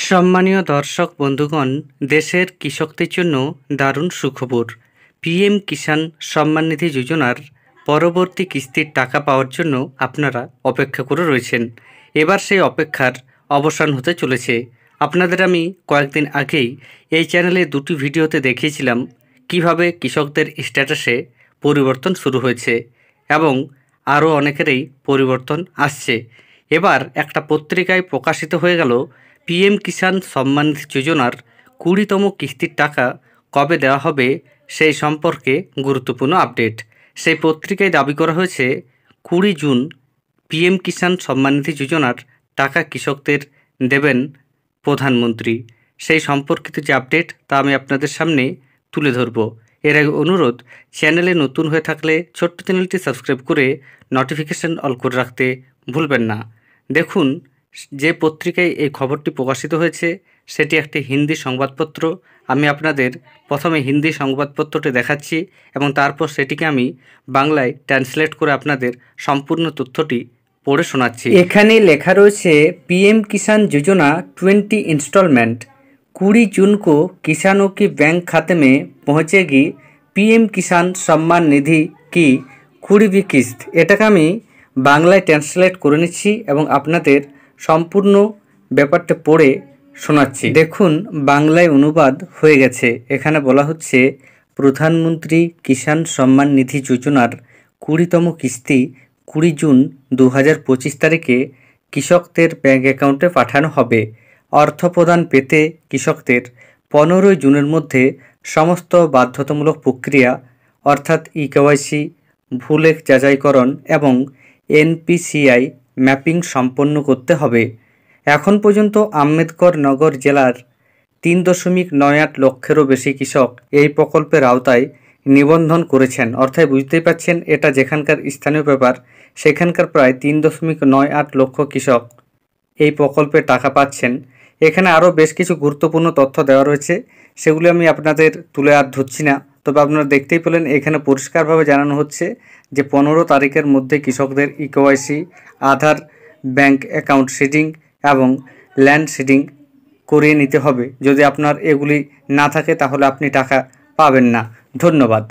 সম্মানীয় দর্শক বন্ধুগণ, দেশের কৃষকদের জন্য দারুণ সুখবর। পিএম কিষাণ সম্মান নিধি যোজনার পরবর্তী কিস্তির টাকা পাওয়ার জন্য আপনারা অপেক্ষা করে রয়েছেন। এবার সেই অপেক্ষার অবসান হতে চলেছে। আপনাদের আমি কয়েকদিন আগেই এই চ্যানেলে দুটি ভিডিওতে দেখিয়েছিলাম কিভাবে কৃষকদের স্ট্যাটাসে পরিবর্তন শুরু হয়েছে এবং আরও অনেকেরই পরিবর্তন আসছে। এবার একটা পত্রিকায় প্রকাশিত হয়ে গেল পিএম কিষাণ সম্মান নিধি যোজনার 20তম কিস্তির টাকা কবে দেওয়া হবে সেই সম্পর্কে গুরুত্বপূর্ণ আপডেট। সেই পত্রিকায় দাবি করা হয়েছে 20 জুন পিএম কিষাণ সম্মান নিধি যোজনার টাকা কৃষকদের দেবেন প্রধানমন্ত্রী। সেই সম্পর্কিত যে আপডেট তা আমি আপনাদের সামনে তুলে ধরব। এর আগে অনুরোধ, চ্যানেলে নতুন হয়ে থাকলে ছোট্ট চ্যানেলটি সাবস্ক্রাইব করে নোটিফিকেশান অল করে রাখতে ভুলবেন না। দেখুন, যে পত্রিকায় এই খবরটি প্রকাশিত হয়েছে সেটি একটি হিন্দি সংবাদপত্র। আমি আপনাদের প্রথমে হিন্দি সংবাদপত্রটি দেখাচ্ছি এবং তারপর সেটিকে আমি বাংলায় ট্রান্সলেট করে আপনাদের সম্পূর্ণ তথ্যটি পড়ে শোনাচ্ছি। এখানে লেখা রয়েছে, पीएम किसान योजना 20 इंस्टॉलमेंट 20 जून को किसानों की बैंक खाते में पहुंचेगी पीएम किसान सम्मान निधि की 20वीं किस्त। এটাকে আমি বাংলায় ট্রান্সলেট করে নিচ্ছি এবং আপনাদের সম্পূর্ণ ব্যাপারটা পড়ে শোনাচ্ছি। দেখুন, বাংলায় অনুবাদ হয়ে গেছে। এখানে বলা হচ্ছে, প্রধানমন্ত্রী কিষাণ সম্মান নিধি যোজনার 20তম কিস্তি 20 জুন 2025 তারিখে কৃষকদের ব্যাঙ্ক অ্যাকাউন্টে পাঠানো হবে। অর্থ প্রদান পেতে কৃষকদের 15 জুনের মধ্যে সমস্ত বাধ্যতামূলক প্রক্রিয়া অর্থাৎ ইকেওয়াইসি, ভুলেখ যাচাইকরণ এবং এনপিসিআই ম্যাপিং সম্পন্ন করতে হবে। এখন পর্যন্ত আম্বেদকর নগর জেলার 3.98 লক্ষেরও বেশি কৃষক এই প্রকল্পের আওতায় নিবন্ধন করেছেন। অর্থাৎ বুঝতেই পারছেন, এটা যেখানকার স্থানীয় ব্যাপার, সেখানকার প্রায় 3.98 লক্ষ কৃষক এই প্রকল্পে টাকা পাচ্ছেন। এখানে আরও বেশ কিছু গুরুত্বপূর্ণ তথ্য দেওয়া রয়েছে, সেগুলি আমি আপনাদের তুলে আর ধরছি না। তবে আপনারা দেখতেই পেলেন, এখানে পরিষ্কারভাবে জানানো হচ্ছে যে 15 তারিখের মধ্যে কৃষকদের ইকেওয়াইসি, আধার, ব্যাংক অ্যাকাউন্ট সিডিং এবং ল্যান্ড সিডিং করিয়ে নিতে হবে। যদি আপনার এগুলি না থাকে তাহলে আপনি টাকা পাবেন না। ধন্যবাদ।